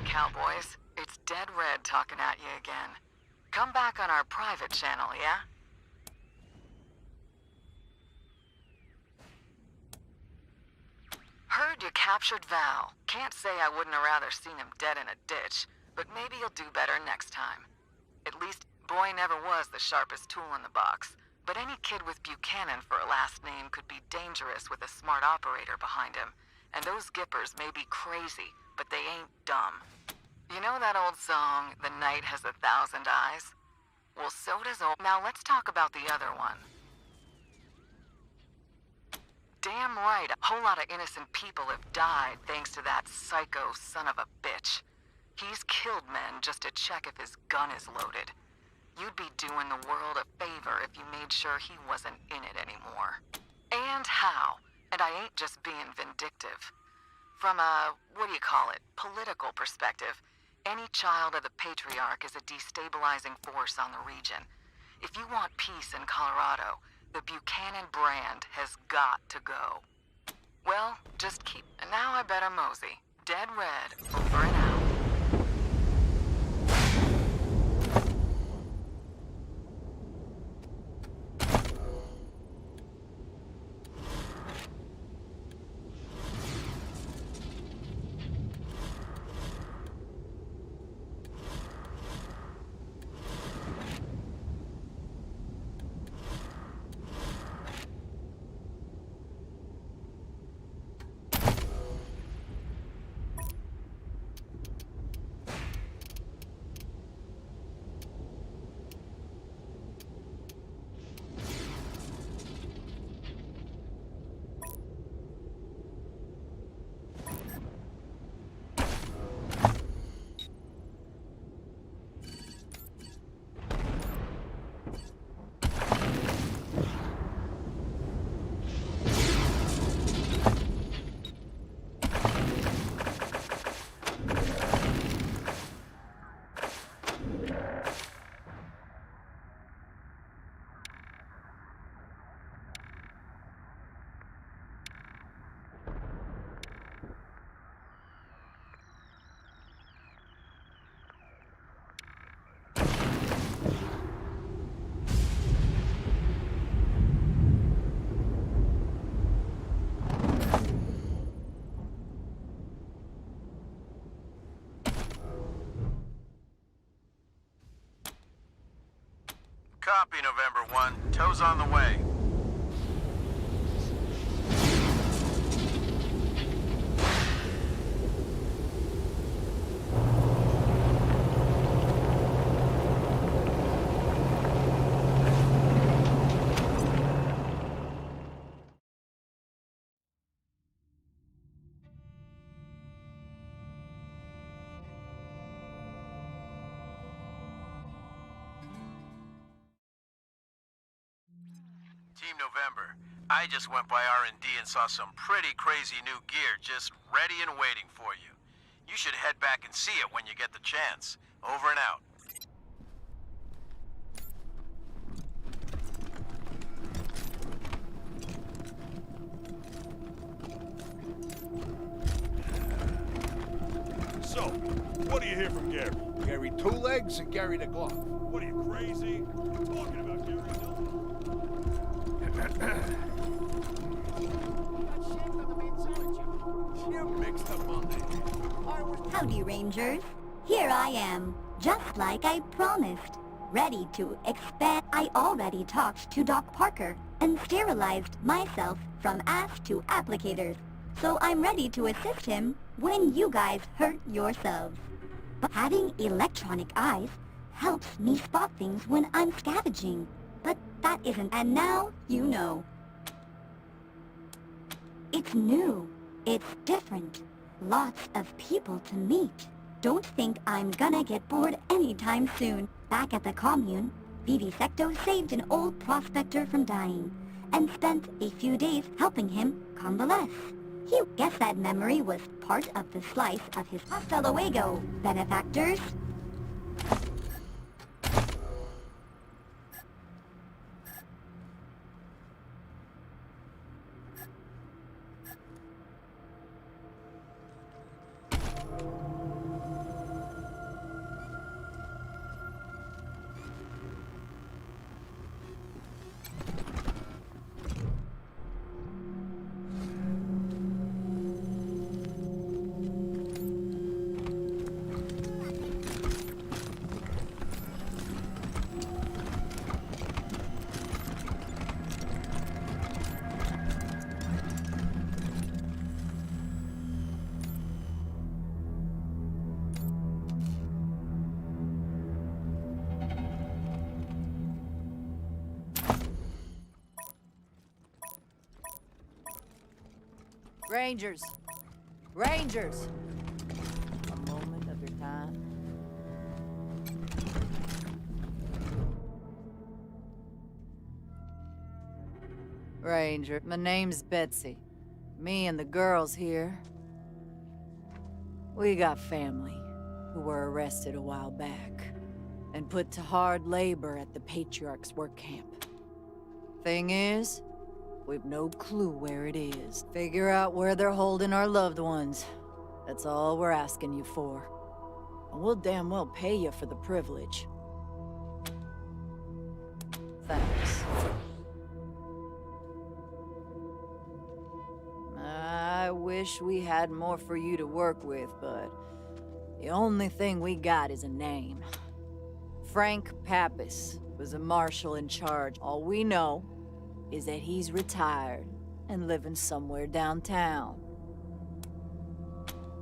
Cowboys, it's Dead Red talking at you again. Come back on our private channel, yeah? Heard you captured Val. Can't say I wouldn't have rather seen him dead in a ditch, but maybe you'll do better next time. At least, Boy never was the sharpest tool in the box, but any kid with Buchanan for a last name could be dangerous with a smart operator behind him. And those Gippers may be crazy, but they ain't dumb. You know that old song, The Night Has 1,000 Eyes? Well, so does old... Now let's talk about the other one. Damn right, a whole lot of innocent people have died thanks to that psycho son of a bitch. He's killed men just to check if his gun is loaded. You'd be doing the world a favor if you made sure he wasn't in it anymore. And how? And I ain't just being vindictive. From a, political perspective, any child of the Patriarch is a destabilizing force on the region. If you want peace in Colorado, the Buchanan brand has got to go. Well, just keep... And now I better mosey. Dead Red, over and out. Copy, November 1. Tow's on the way. Team November, I just went by R&D and saw some pretty crazy new gear just ready and waiting for you. You should head back and see it when you get the chance. Over and out. So, what do you hear from Gary? Gary Two Legs and Gary the Glove. What are you, crazy? What are you talking about, Gary? You mixed up on that. Howdy, Rangers. Here I am, just like I promised. Ready to expand. I already talked to Doc Parker and sterilized myself from ass to applicators. So I'm ready to assist him when you guys hurt yourselves. But having electronic eyes helps me spot things when I'm scavenging. But that isn't, and now you know. It's new. It's different. Lots of people to meet. Don't think I'm gonna get bored anytime soon. Back at the commune, Vivisecto saved an old prospector from dying and spent a few days helping him convalesce. He guessed that memory was part of the slice of his hasta luego, benefactors. Rangers! Rangers! A moment of your time. Ranger, my name's Betsy. Me and the girls here. We got family who were arrested a while back and put to hard labor at the Patriarch's work camp. Thing is, we've no clue where it is. Figure out where they're holding our loved ones. That's all we're asking you for. And we'll damn well pay you for the privilege. Thanks. I wish we had more for you to work with, but the only thing we got is a name. Frank Pappas was a marshal in charge. All we know is that he's retired and living somewhere downtown.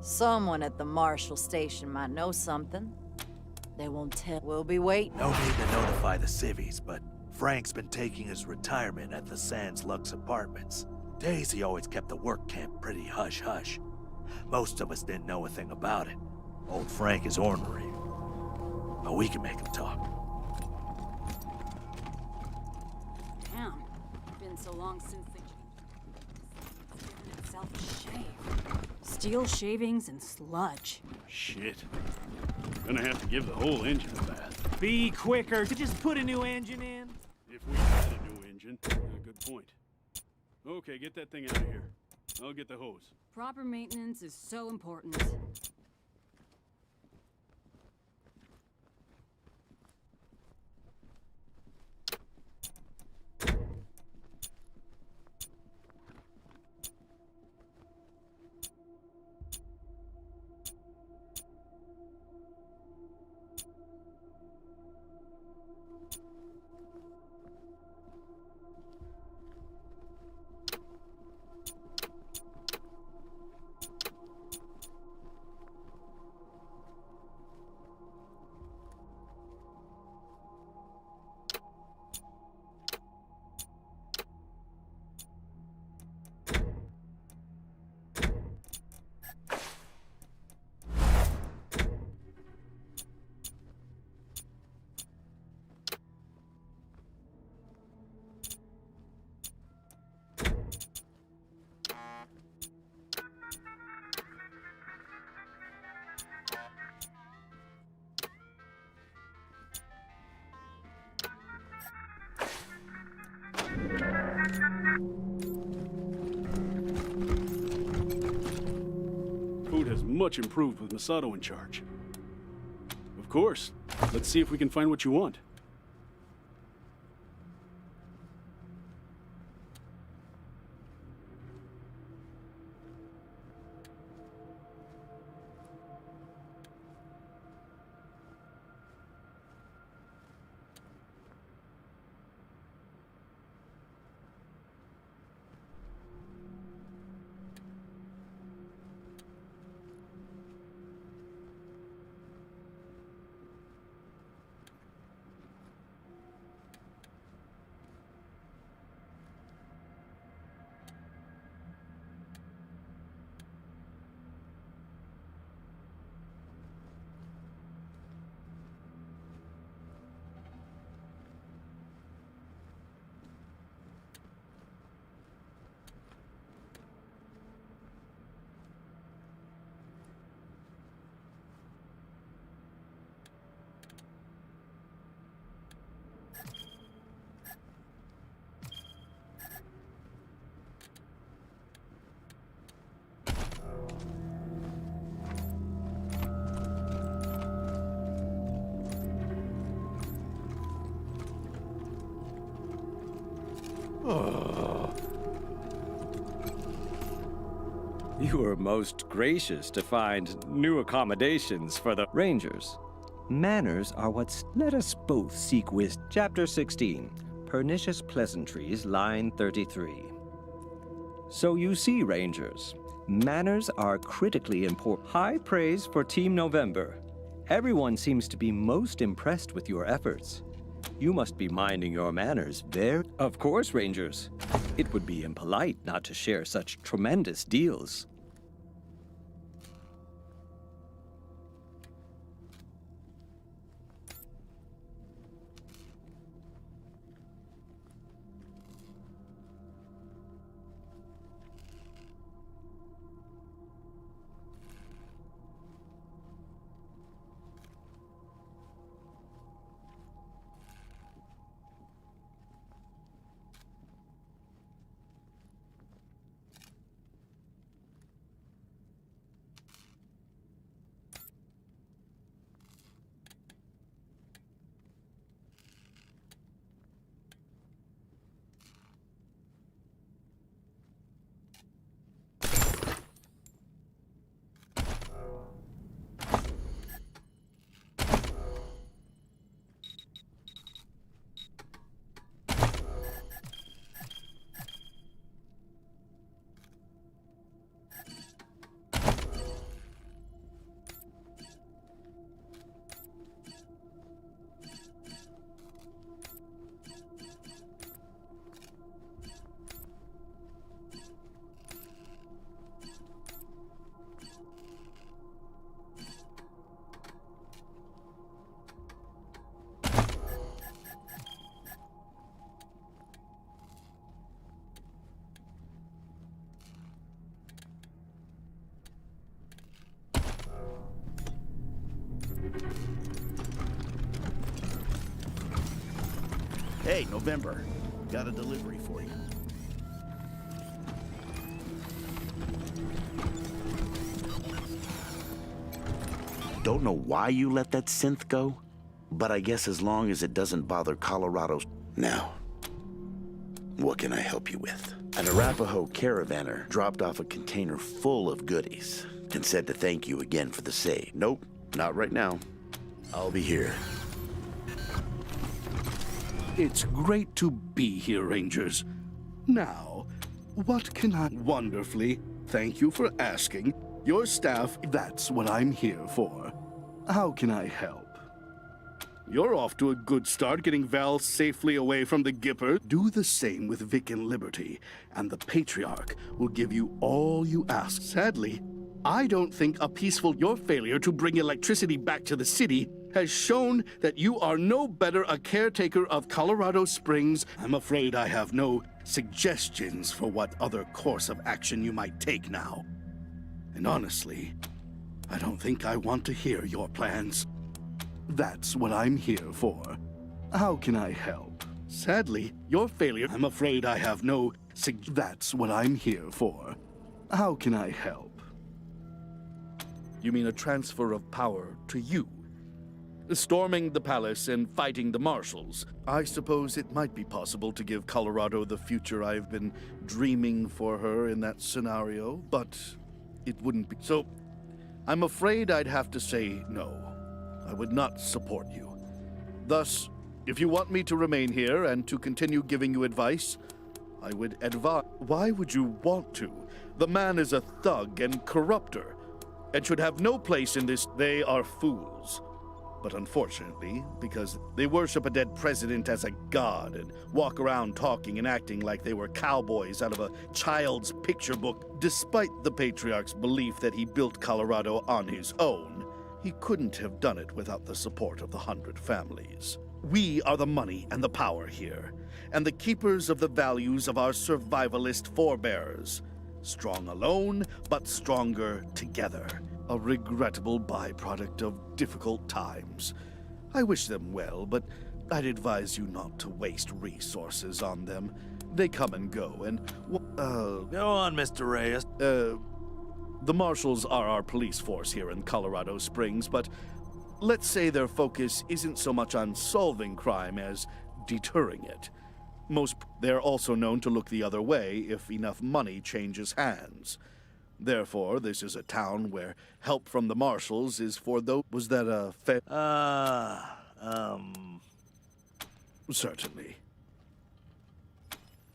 Someone at the marshal station might know something. They won't tell. We'll be waiting. No need to notify the civvies, but Frank's been taking his retirement at the Sands Lux Apartments. Daisy always kept the work camp pretty hush-hush. Most of us didn't know a thing about it. Old Frank is ornery, but we can make him talk. Damn, been so long since the it's given itself a shave. Steel shavings and sludge. Shit. Gonna have to give the whole engine a bath. Be quicker to just put a new engine in. If we had a new engine. Good point. Okay, get that thing out of here. I'll get the hose. Proper maintenance is so important. Food has much improved with Masato in charge. Of course. Let's see if we can find what you want. You were most gracious to find new accommodations for the Rangers. Manners are what's let us both seek wisdom. Chapter 16, Pernicious Pleasantries, line 33. So you see, Rangers, manners are critically important. High praise for Team November. Everyone seems to be most impressed with your efforts. You must be minding your manners very... Of course, Rangers. It would be impolite not to share such tremendous deals. Hey, November. Got a delivery for you. Don't know why you let that synth go, but I guess as long as it doesn't bother Colorado's... Now, what can I help you with? An Arapaho caravaner dropped off a container full of goodies and said to thank you again for the save. Nope, not right now. I'll be here. It's great to be here, Rangers. Now, what can I... Wonderfully. Thank you for asking. Your staff, that's what I'm here for. How can I help? You're off to a good start getting Val safely away from the Gipper. Do the same with Vic and Liberty, and the Patriarch will give you all you ask. Sadly, I don't think a peaceful... Your failure to bring electricity back to the city has shown that you are no better a caretaker of Colorado Springs. I'm afraid I have no suggestions for what other course of action you might take now. And honestly, I don't think I want to hear your plans. That's what I'm here for. How can I help? Sadly, your failure... I'm afraid I have no That's what I'm here for. How can I help? You mean a transfer of power to you? Storming the palace and fighting the marshals. I suppose it might be possible to give Colorado the future I've been dreaming for her in that scenario, but it wouldn't be. So, I'm afraid I'd have to say no. I would not support you. Thus, if you want me to remain here and to continue giving you advice, I would advise. Why would you want to? The man is a thug and corrupter, and should have no place in this. They are fools. But unfortunately, because they worship a dead president as a god and walk around talking and acting like they were cowboys out of a child's picture book, despite the Patriarch's belief that he built Colorado on his own, he couldn't have done it without the support of the 100 families. We are the money and the power here, and the keepers of the values of our survivalist forebears. Strong alone, but stronger together. A regrettable byproduct of difficult times. I wish them well, but I'd advise you not to waste resources on them. They come and go, and... Go on, Mr. Reyes. The marshals are our police force here in Colorado Springs, but let's say their focus isn't so much on solving crime as deterring it. They're also known to look the other way if enough money changes hands. Therefore, this is a town where help from the marshals is for those... Was that a fair... Certainly.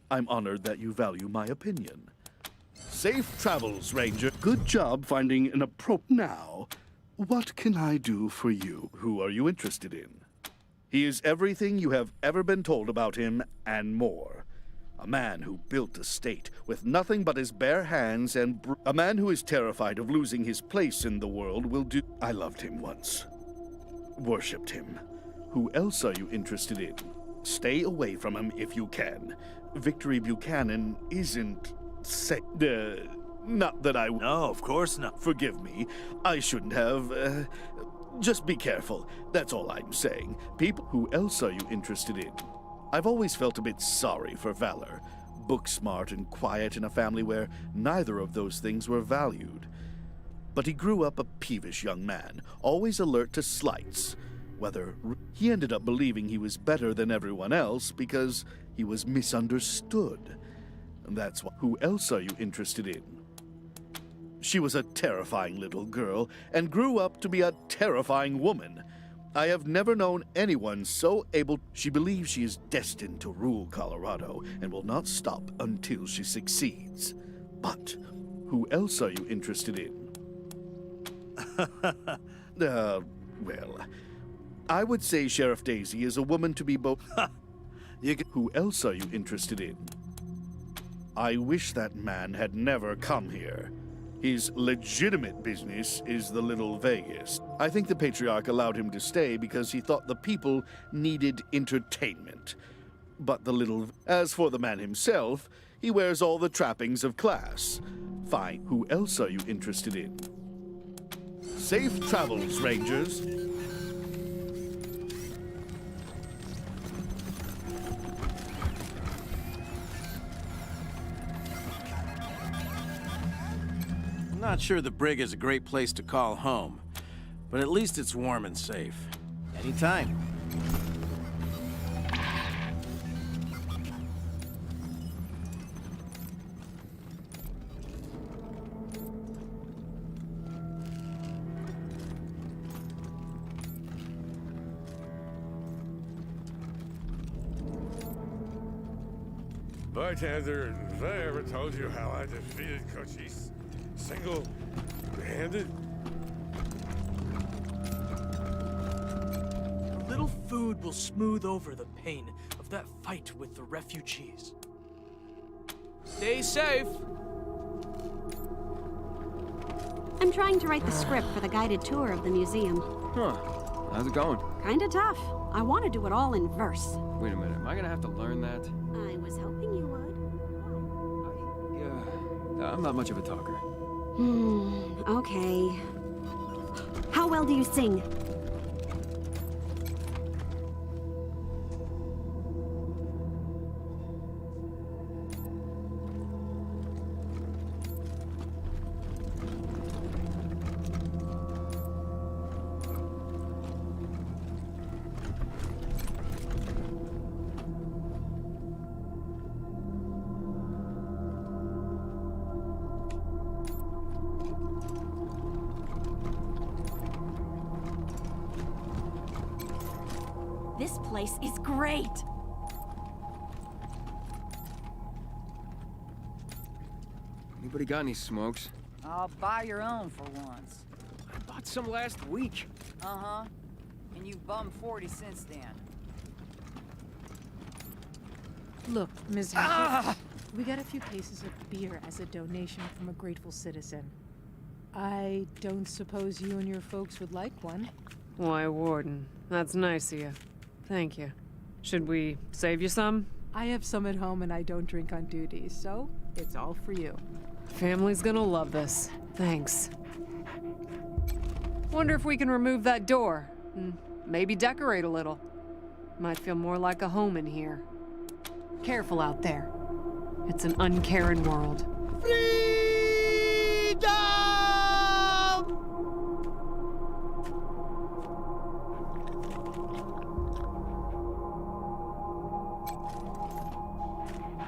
I'm honored that you value my opinion. Safe travels, Ranger. Good job finding an Now, what can I do for you? Who are you interested in? He is everything you have ever been told about him and more. A man who built a state with nothing but his bare hands and a man who is terrified of losing his place in the world will do... I loved him once. Worshipped him. Who else are you interested in? Stay away from him if you can. Victory Buchanan isn't... not that I... No, of course not. Forgive me. I shouldn't have... Just be careful. That's all I'm saying. People... Who else are you interested in? I've always felt a bit sorry for Valor. Book smart and quiet in a family where neither of those things were valued. But he grew up a peevish young man, always alert to slights. He ended up believing he was better than everyone else because he was misunderstood. That's why. Who else are you interested in? She was a terrifying little girl and grew up to be a terrifying woman. I have never known anyone so able. She believes she is destined to rule Colorado and will not stop until she succeeds. But who else are you interested in? Well, I would say Sheriff Daisy is a woman to be both. Who else are you interested in? I wish that man had never come here. His legitimate business is the Little Vegas. I think the Patriarch allowed him to stay because he thought the people needed entertainment. But As for the man himself, he wears all the trappings of class. Fine. Who else are you interested in? Safe travels, Rangers. I'm not sure the brig is a great place to call home, but at least it's warm and safe. Anytime. Bartender, have I ever told you how I defeated Cochise? Single-handed? A little food will smooth over the pain of that fight with the refugees. Stay safe! I'm trying to write the script for the guided tour of the museum. Huh. How's it going? Kinda tough. I want to do it all in verse. Wait a minute, am I gonna have to learn that? I was hoping you would. I'm not much of a talker. Okay. How well do you sing? This place is great! Anybody got any smokes? I'll buy your own for once. I bought some last week. Uh-huh. And you bummed 40 since then. Look, Ms. Hunter, we got a few cases of beer as a donation from a grateful citizen. I don't suppose you and your folks would like one. Why, Warden, that's nice of you. Thank you. Should we save you some? I have some at home and I don't drink on duty, so it's all for you. Family's gonna love this. Thanks. Wonder if we can remove that door. And maybe decorate a little. Might feel more like a home in here. Careful out there. It's an uncaring world.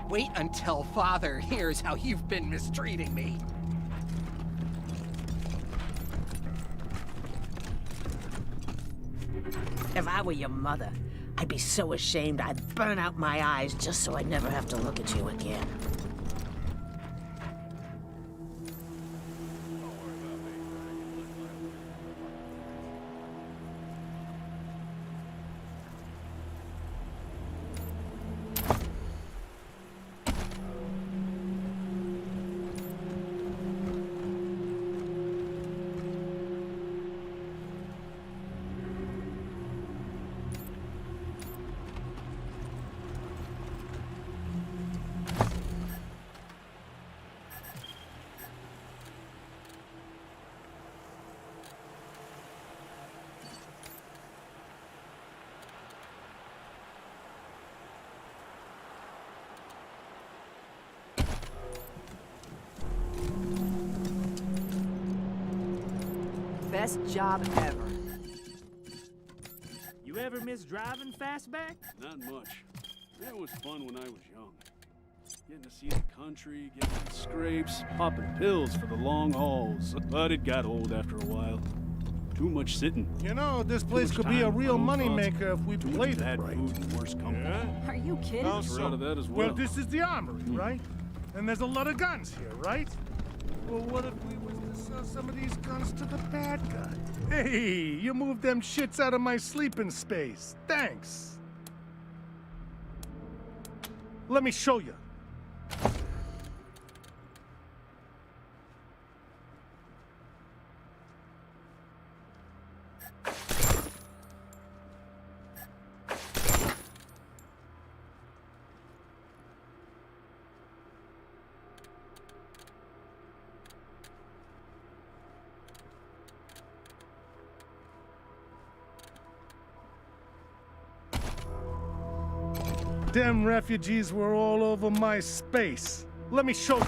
Wait until Father hears how you've been mistreating me. If I were your mother, I'd be so ashamed I'd burn out my eyes just so I'd never have to look at you again. Best job ever. You ever miss driving fastback? Not much. It was fun when I was young. Getting to see the country, getting in scrapes, popping pills for the long hauls. But it got old after a while. Too much sitting. You know, this place could be a real moneymaker if we played it right. Food and worse company. Are you kidding? We're out of that as well. Well, this is the armory, right? And there's a lot of guns here, right? Well, what if we was to sell some of these guns to the bad guy? Hey, you moved them shits out of my sleeping space. Thanks. Let me show you. Them refugees were all over my space. Let me show you.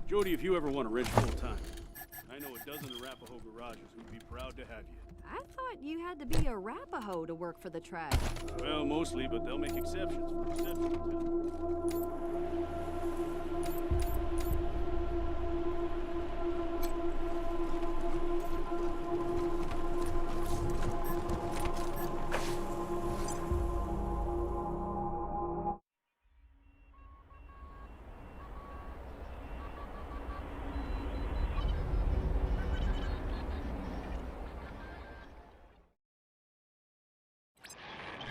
Jody, if you ever want a wrench full-time, I know a dozen Arapaho garages who'd be proud to have you. I thought you had to be Arapaho to work for the track. Well, mostly, but they'll make exceptions for reception.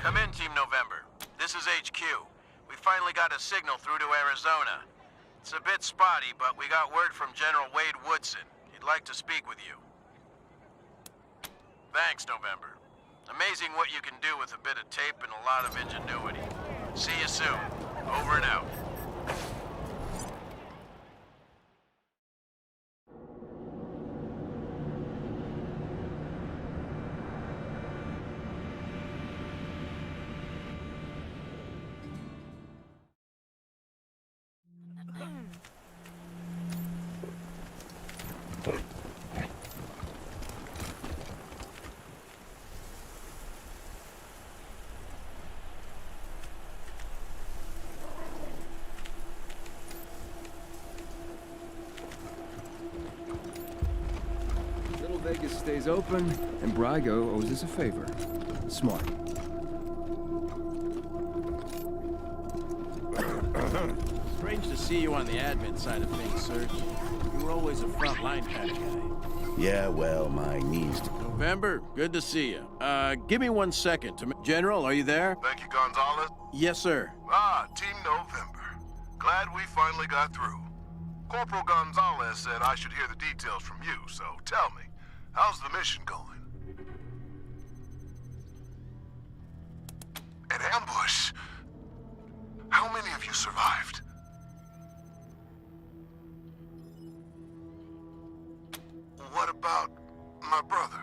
Come in, Team November. This is HQ. We finally got a signal through to Arizona. It's a bit spotty, but we got word from General Wade Woodson. He'd like to speak with you. Thanks, November. Amazing what you can do with a bit of tape and a lot of ingenuity. See you soon. Over and out. Vegas stays open, and Brygo owes us a favor. Smart. Strange to see you on the admin side of things, Serge. You were always a front-line kind of guy. Yeah, well, my knees... November, good to see you. Give me 1 second. General, are you there? Thank you, Gonzalez. Yes, sir. Team November. Glad we finally got through. Corporal Gonzalez said I should hear the details from you, so tell me, how's the mission going? An ambush? How many of you survived? What about my brother?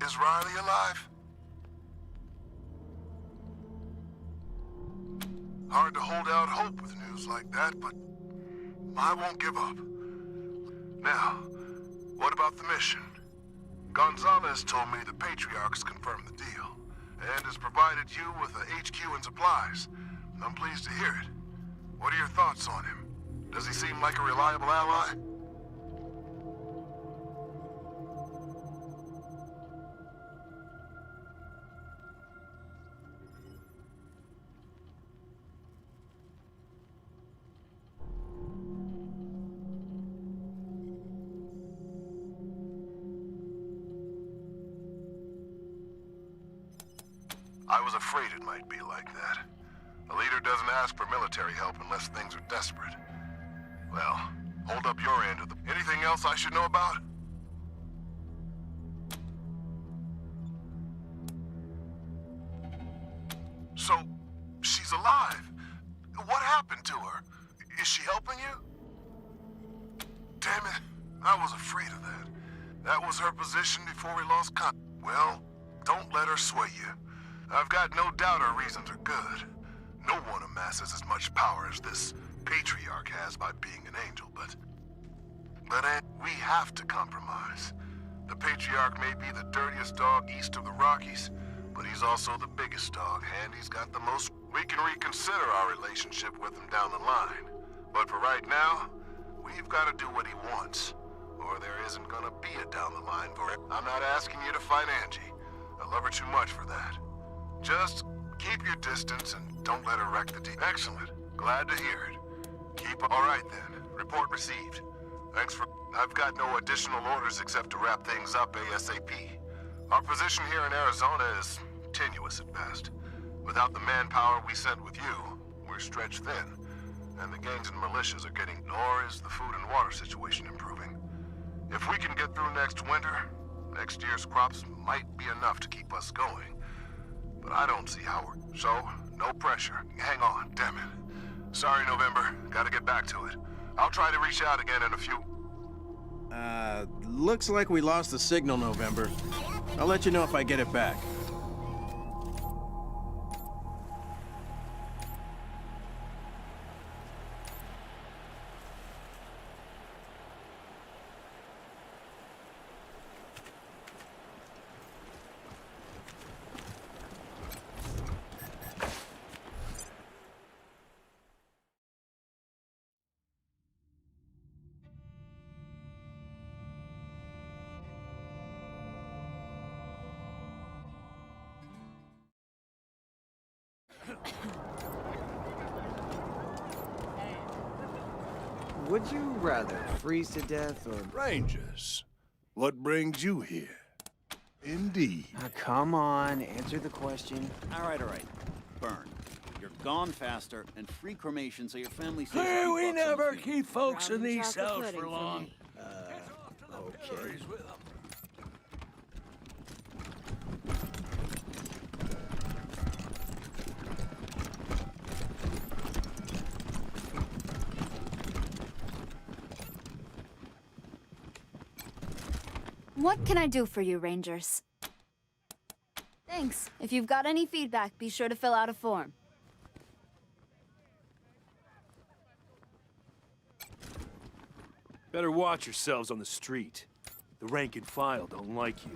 Is Riley alive? Hard to hold out hope with news like that, but I won't give up. Now, what about the mission? Gonzalez told me the Patriarch's confirmed the deal, and has provided you with a HQ and supplies. I'm pleased to hear it. What are your thoughts on him? Does he seem like a reliable ally? I was afraid it might be like that. A leader doesn't ask for military help unless things are desperate. Well, hold up your end of the... Anything else I should know about? So, she's alive. What happened to her? Is she helping you? Damn it, I was afraid of that. That was her position before we lost contact. Well, don't let her sway you. I've got no doubt her reasons are good. No one amasses as much power as this Patriarch has by being an angel, but we have to compromise. The Patriarch may be the dirtiest dog east of the Rockies, but he's also the biggest dog, and he's got the most... We can reconsider our relationship with him down the line. But for right now, we've got to do what he wants, or there isn't gonna be a down the line for it. I'm not asking you to fight Angie. I love her too much for that. Just keep your distance and don't let her wreck the team. Excellent. Glad to hear it. All right then. Report received. Thanks for... I've got no additional orders except to wrap things up ASAP. Our position here in Arizona is tenuous at best. Without the manpower we sent with you, we're stretched thin. And the gangs and militias are getting... Nor is the food and water situation improving. If we can get through next winter, next year's crops might be enough to keep us going. But I don't see how we're... So, no pressure. Hang on, damn it. Sorry, November. Gotta get back to it. I'll try to reach out again in a few... Looks like we lost the signal, November. I'll let you know if I get it back. Would you rather freeze to death or... Rangers, what brings you here? Indeed. Come on, answer the question. All right. Burn. You're gone faster, and free cremation so your family stays... Hey, we $2 never on the keep folks in Brown these chocolate cells pudding for for long. me. Okay. What can I do for you, Rangers? Thanks. If you've got any feedback, be sure to fill out a form. Better watch yourselves on the street. The rank and file don't like you.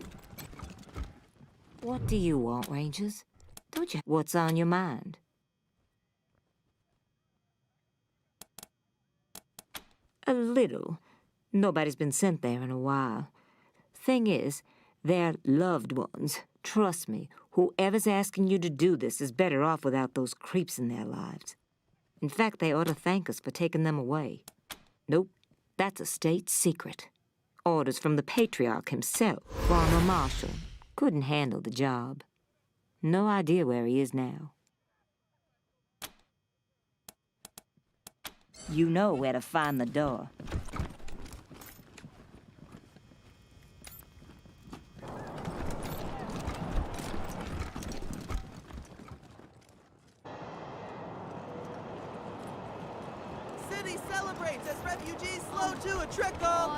What do you want, Rangers? Don't you? What's on your mind? A little. Nobody's been sent there in a while. Thing is, they're loved ones. Trust me, whoever's asking you to do this is better off without those creeps in their lives. In fact, they ought to thank us for taking them away. Nope, that's a state secret. Orders from the Patriarch himself, former marshal. Couldn't handle the job. No idea where he is now. You know where to find the door. City celebrates as refugees slow to a trickle.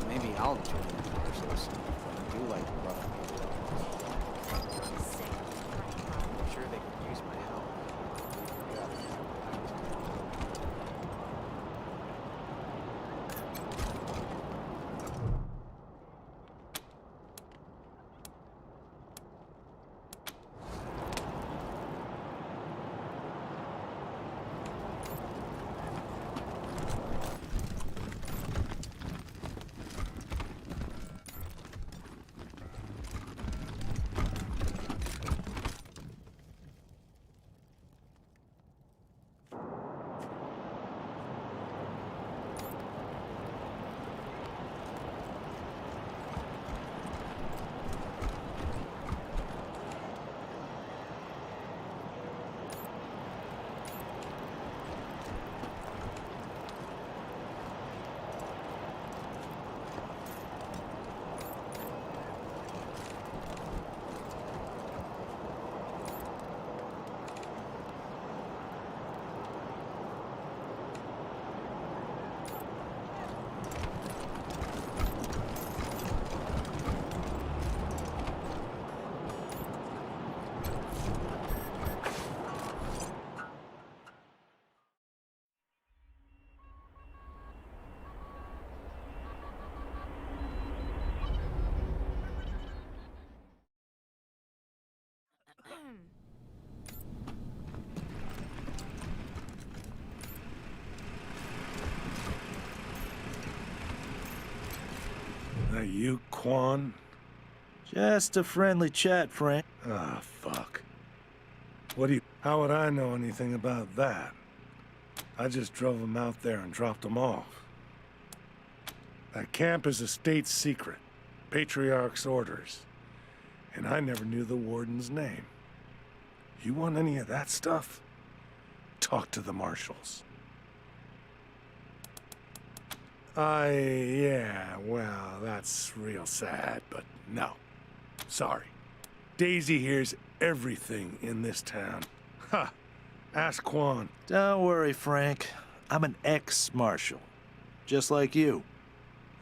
Maybe I'll join the forces. I do like rough people. I'm sure they could use my help. That you, Quan? Just a friendly chat, Frank. Ah, fuck. How would I know anything about that? I just drove them out there and dropped them off. That camp is a state secret. Patriarch's orders. And I never knew the warden's name. You want any of that stuff? Talk to the marshals. Yeah, well, that's real sad, but no. Sorry. Daisy hears everything in this town. Ha! Ask Quan. Don't worry, Frank. I'm an ex-marshal. Just like you.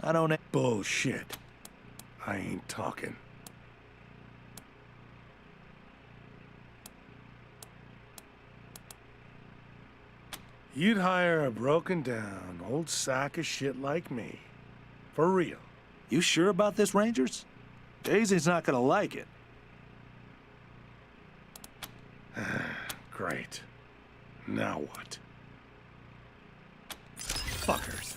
I don't... Bullshit. I ain't talking. You'd hire a broken-down old sack of shit like me. For real. You sure about this, Rangers? Daisy's not gonna like it. Great. Now what? Fuckers.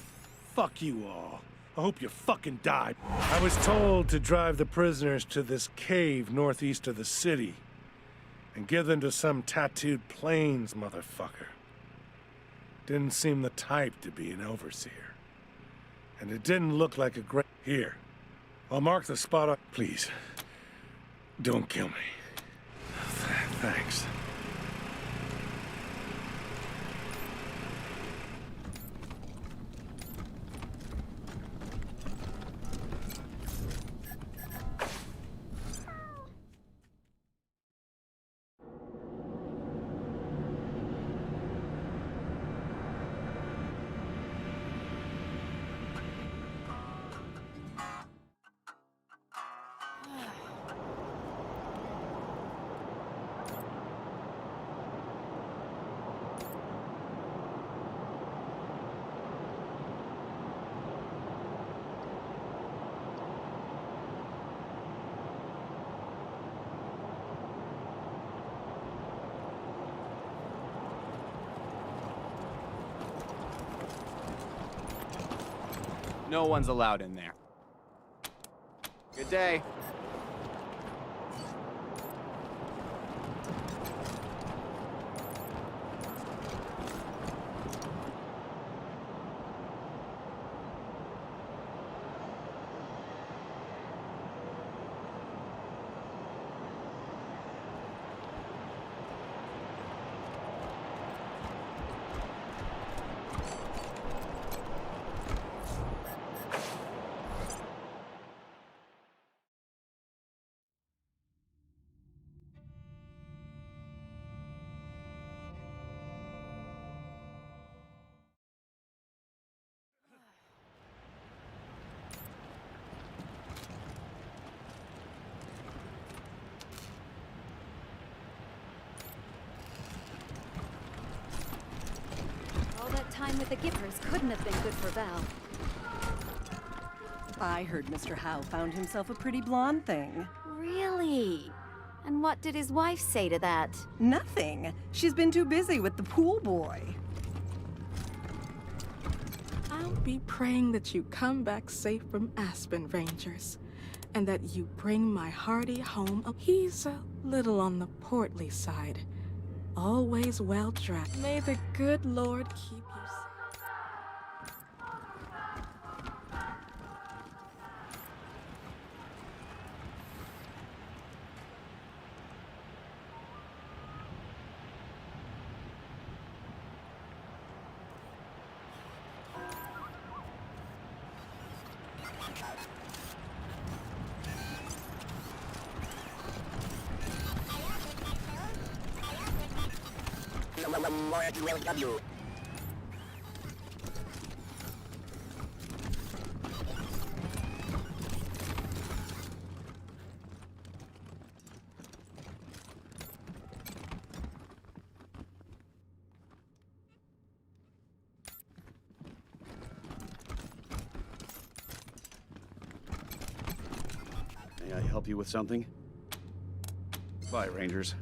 Fuck you all. I hope you fucking die. I was told to drive the prisoners to this cave northeast of the city and give them to some tattooed plains motherfucker. Didn't seem the type to be an overseer. And it didn't look like a great... Here. I'll mark the spot up. Please. Don't kill me. Thanks. No one's allowed in there. Good day. Time with the Gippers couldn't have been good for Val. I heard Mr. Howe found himself a pretty blonde thing. Really? And what did his wife say to that? Nothing. She's been too busy with the pool boy. I'll be praying that you come back safe from Aspen, Rangers, and that you bring my Hardy home. He's a little on the portly side. Always well dressed. May the good Lord keep you safe. May I help you with something? Bye, Rangers.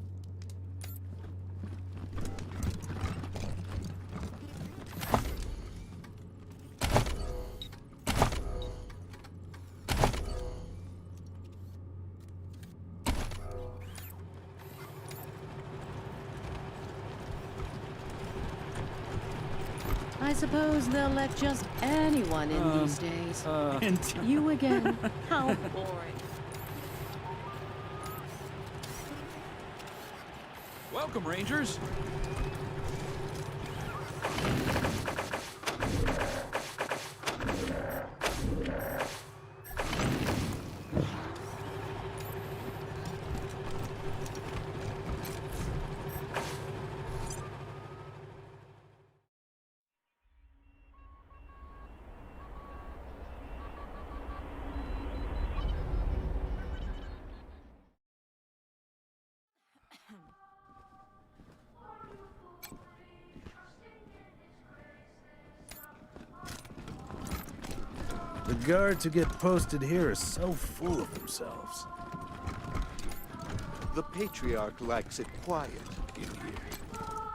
I suppose they'll let just anyone in these days. You again. How boring. Welcome, Rangers. The guards who get posted here are so full of themselves. The Patriarch likes it quiet in here.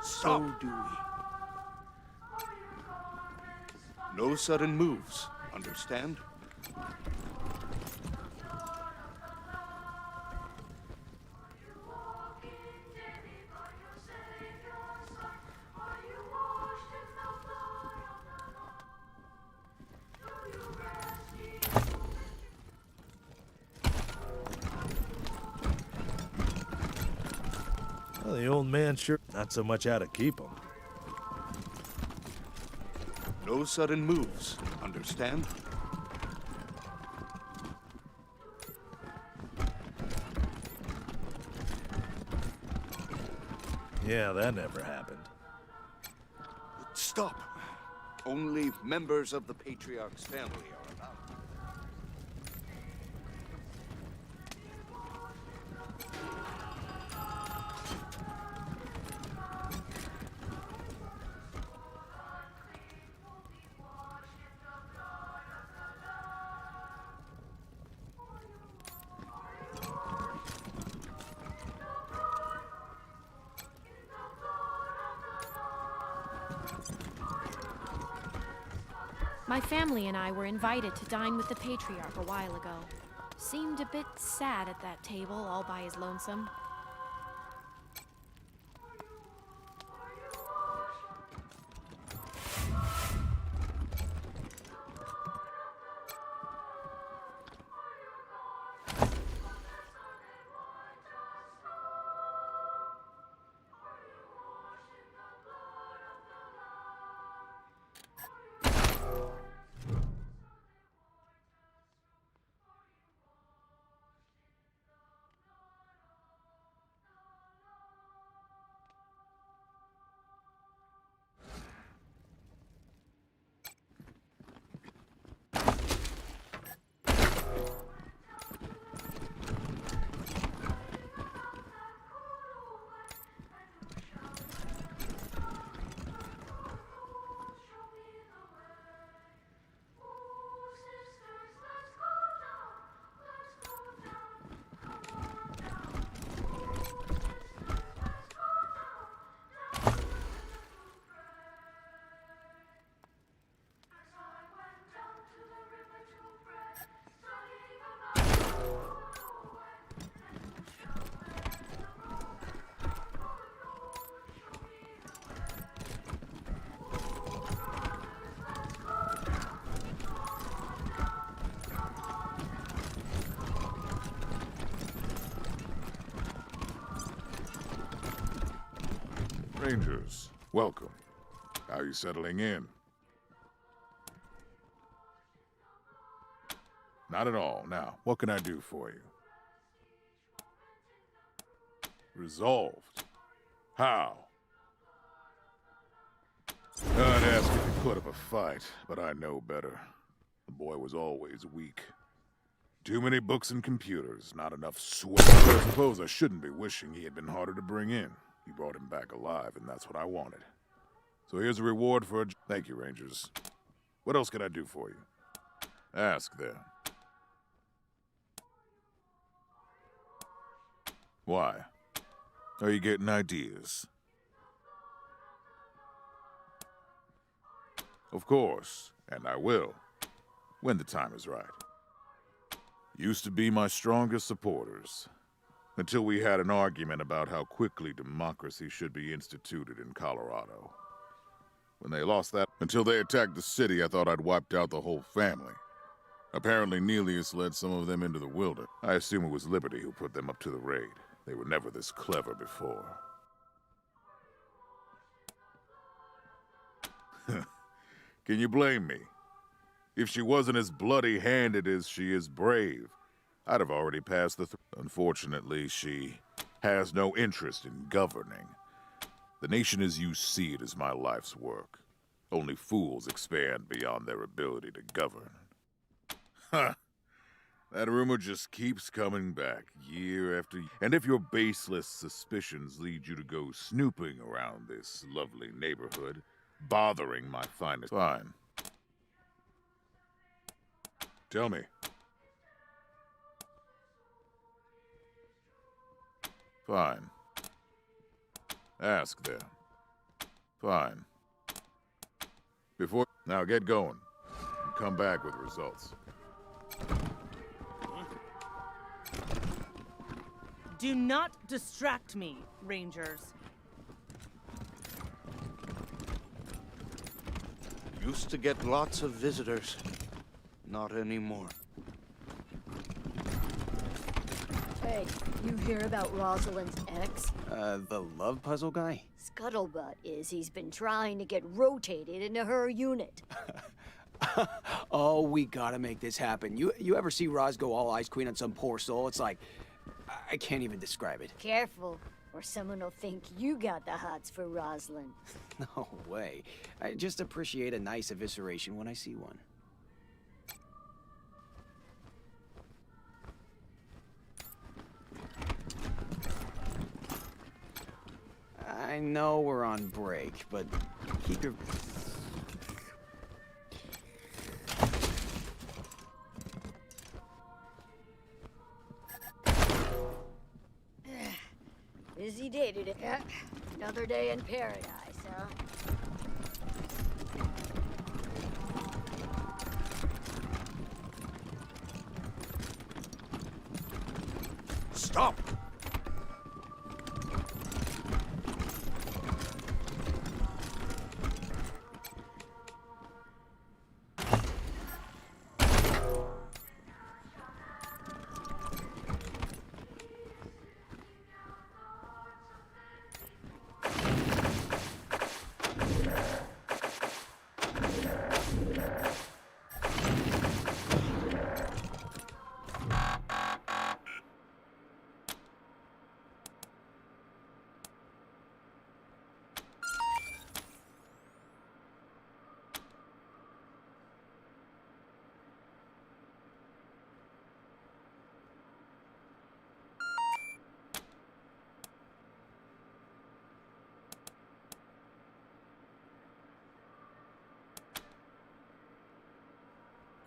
So do we. No sudden moves, understand? Well, the old man sure not so much how to keep them. No sudden moves, understand? Yeah, that never happened. Stop! Only members of the Patriarch's family are allowed. My family and I were invited to dine with the Patriarch a while ago. Seemed a bit sad at that table, all by his lonesome. Rangers, welcome. How are you settling in? Not at all. Now, what can I do for you? Resolved. How? I'd ask if he put up a fight, but I know better. The boy was always weak. Too many books and computers, not enough sweat. I suppose I shouldn't be wishing he had been harder to bring in. You brought him back alive, and that's what I wanted. So here's a reward for a... Thank you, Rangers. What else can I do for you? Ask, then. Why? Are you getting ideas? Of course, and I will, when the time is right. Used to be my strongest supporters, until we had an argument about how quickly democracy should be instituted in Colorado. When they lost that, until they attacked the city, I thought I'd wiped out the whole family. Apparently, Nelius led some of them into the wilderness. I assume it was Liberty who put them up to the raid. They were never this clever before. Can you blame me? If she wasn't as bloody-handed as she is brave, I'd have already passed the Unfortunately, she has no interest in governing. The nation as you see it is my life's work. Only fools expand beyond their ability to govern. Huh. That rumor just keeps coming back, year after year. And if your baseless suspicions lead you to go snooping around this lovely neighborhood, bothering my finest... Fine. Tell me. Fine. Ask then. Fine. Now get going. And come back with results. Do not distract me, Rangers. Used to get lots of visitors. Not anymore. Hey, you hear about Rosalind's ex? The love puzzle guy? Scuttlebutt is he's been trying to get rotated into her unit. Oh, we gotta make this happen. You ever see Roz go all Ice Queen on some poor soul? It's like, I can't even describe it. Careful, or someone will think you got the hots for Rosalind. No way. I just appreciate a nice evisceration when I see one. I know we're on break, but keep your... Busy day today. Yeah. Another day in paradise, huh? Stop!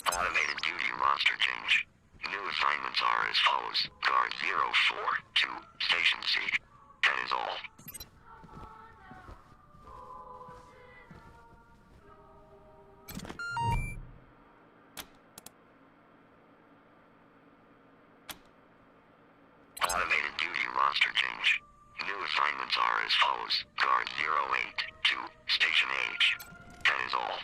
Automated duty roster change. New assignments are as follows. Guard 042, Station C. That is all. Automated duty roster change. New assignments are as follows. Guard 082, Station H. That is all.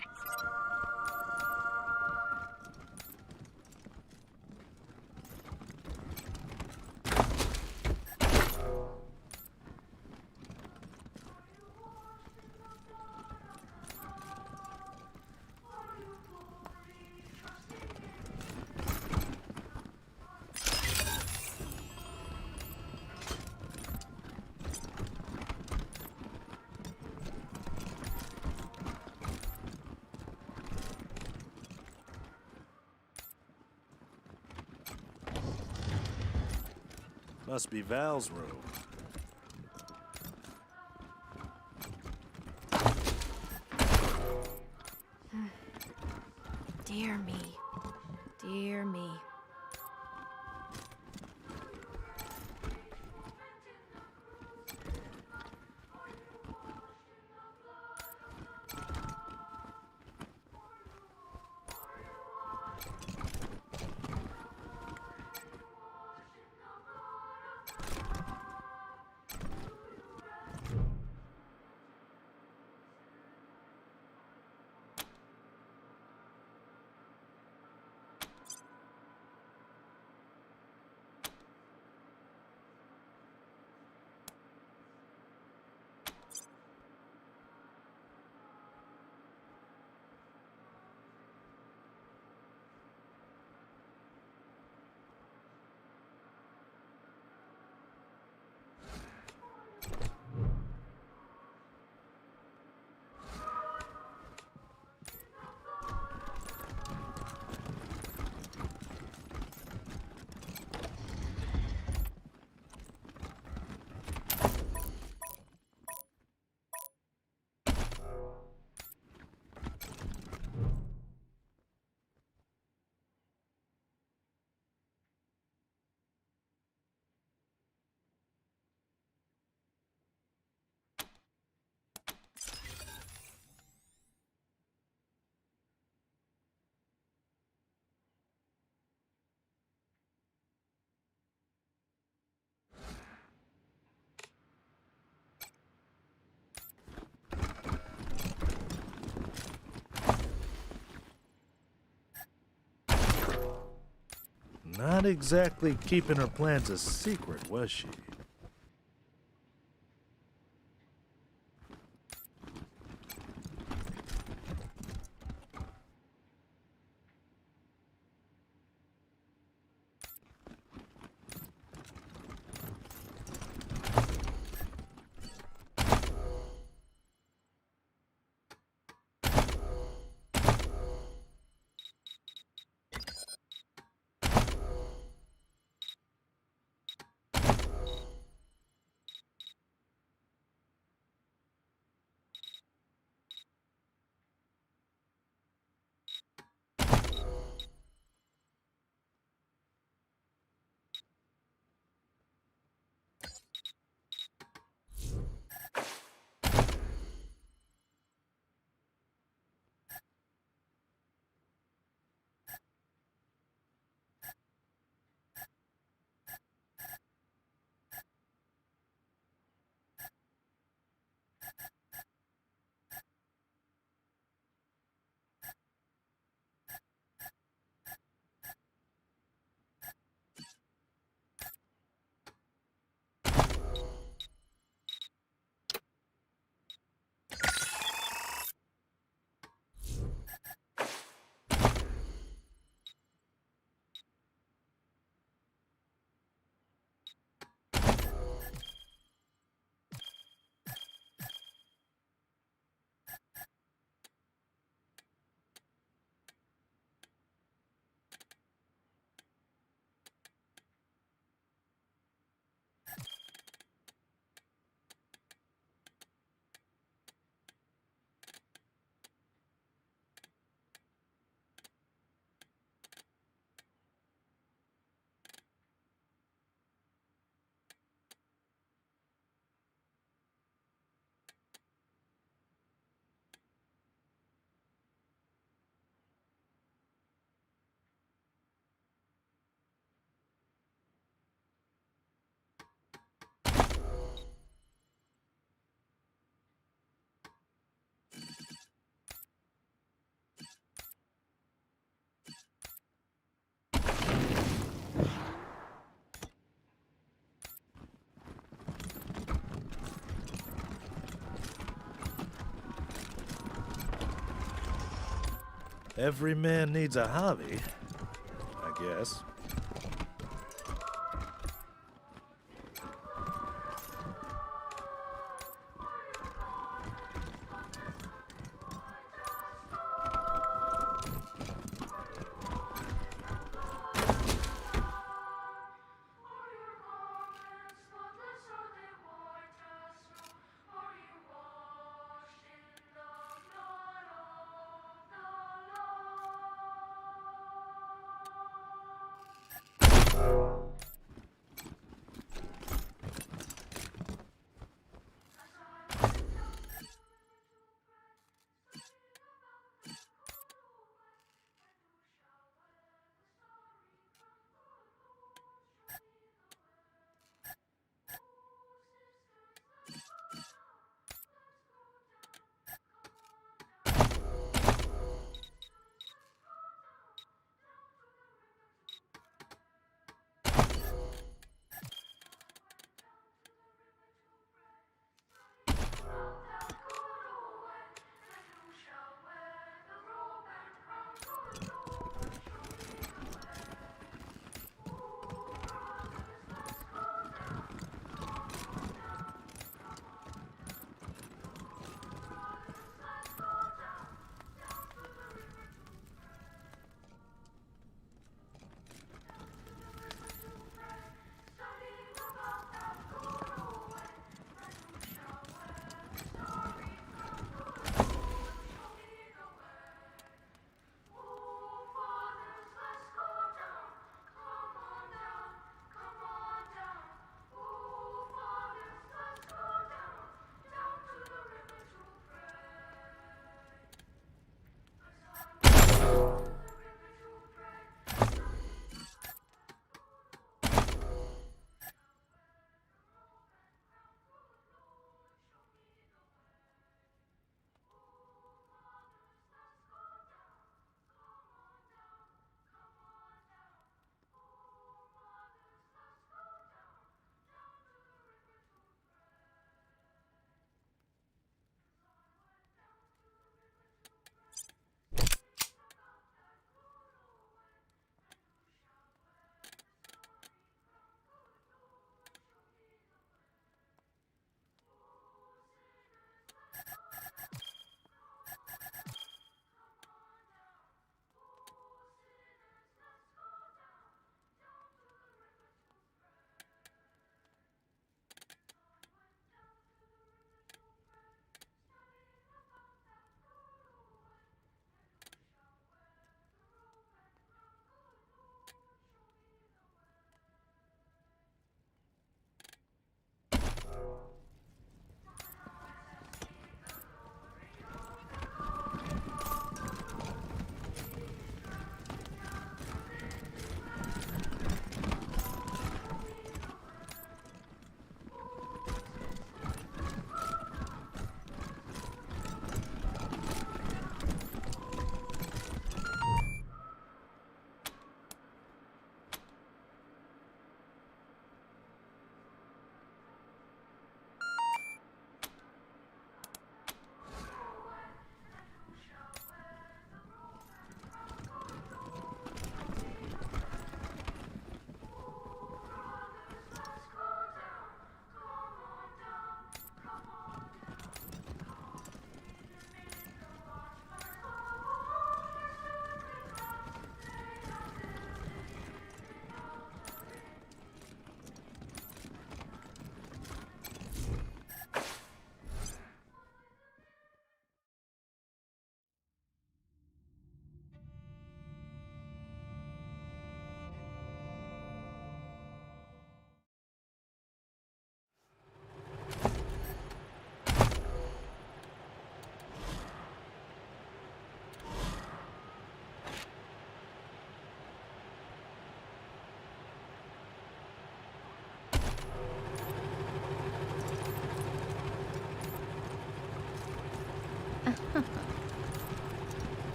Must be Val's room. Dear me. Dear me. Not exactly keeping her plans a secret, was she? Every man needs a hobby, I guess.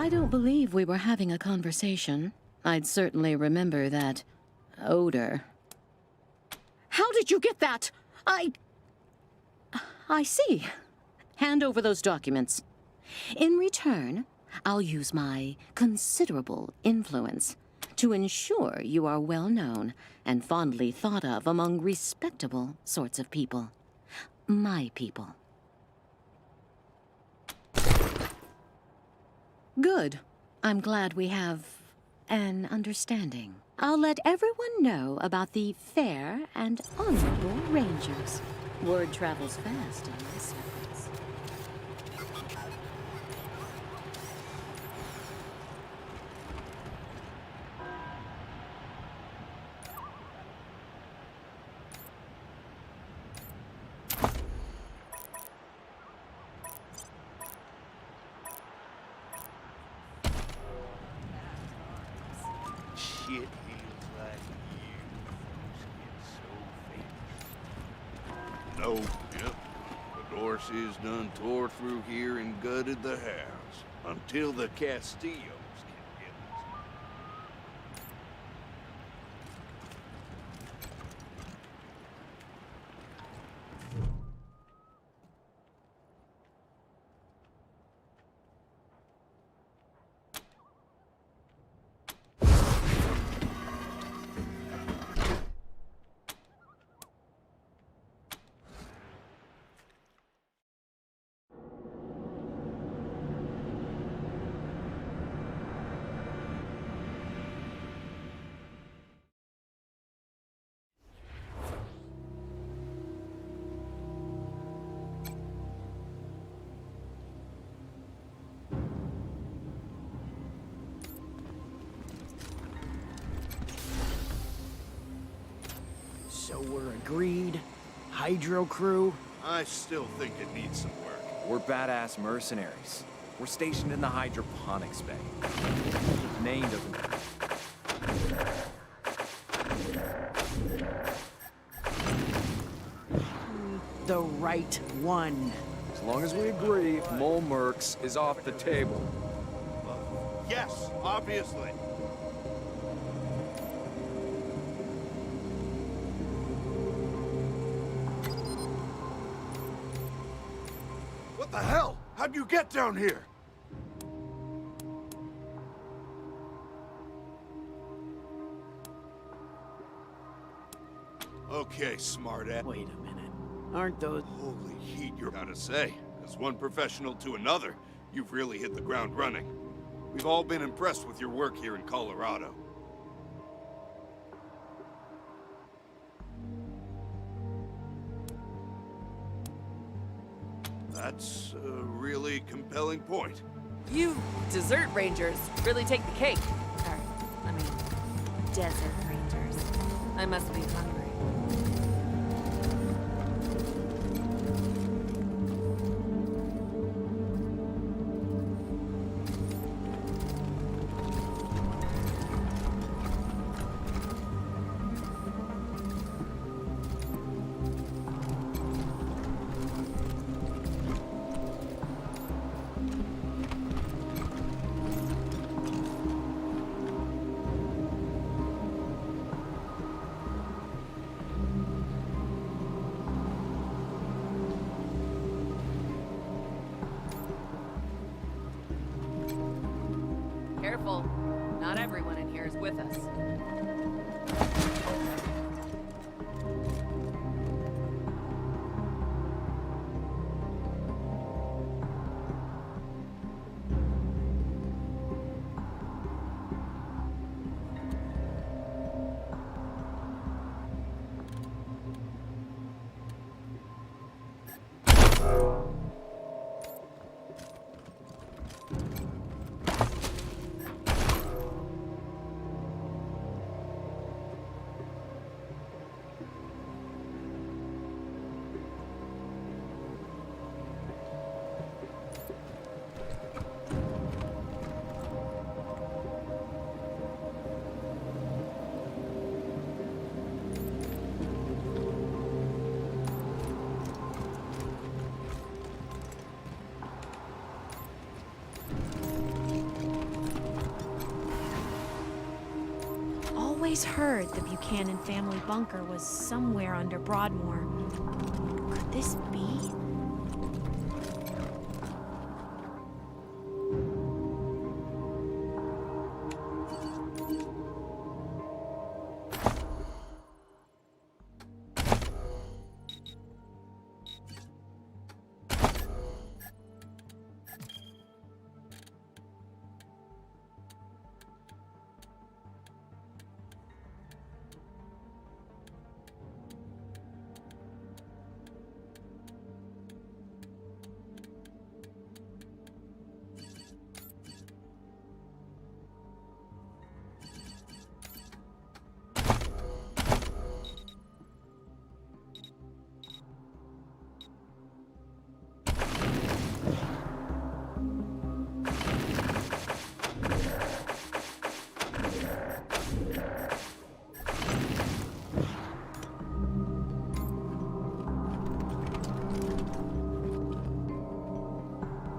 I don't believe we were having a conversation. I'd certainly remember that odor. How did you get that? I see. Hand over those documents. In return, I'll use my considerable influence to ensure you are well known and fondly thought of among respectable sorts of people. My people. Good. I'm glad we have an understanding. I'll let everyone know about the fair and honorable Rangers. Word travels fast in this circles. Shit heels like you folks get so famous. No, yep. The Dorseys done tore through here and gutted the house until the Castillos can get us. So we're agreed? Hydro crew? I still think it needs some work. We're badass mercenaries. We're stationed in the hydroponics bay. Name doesn't... The right one. As long as we agree, Mole Mercs is off the table. Yes, obviously. What the hell? How'd you get down here? Okay, smartass. Wait a minute. Aren't those... Holy heat, you're gotta say. As one professional to another, you've really hit the ground running. We've all been impressed with your work here in Colorado. That's a really compelling point. You desert rangers really take the cake. Or, I mean, desert rangers. I must be hungry. Careful. Not everyone in here is with us. always heard the Buchanan family bunker was somewhere under Broadmoor. Could this be?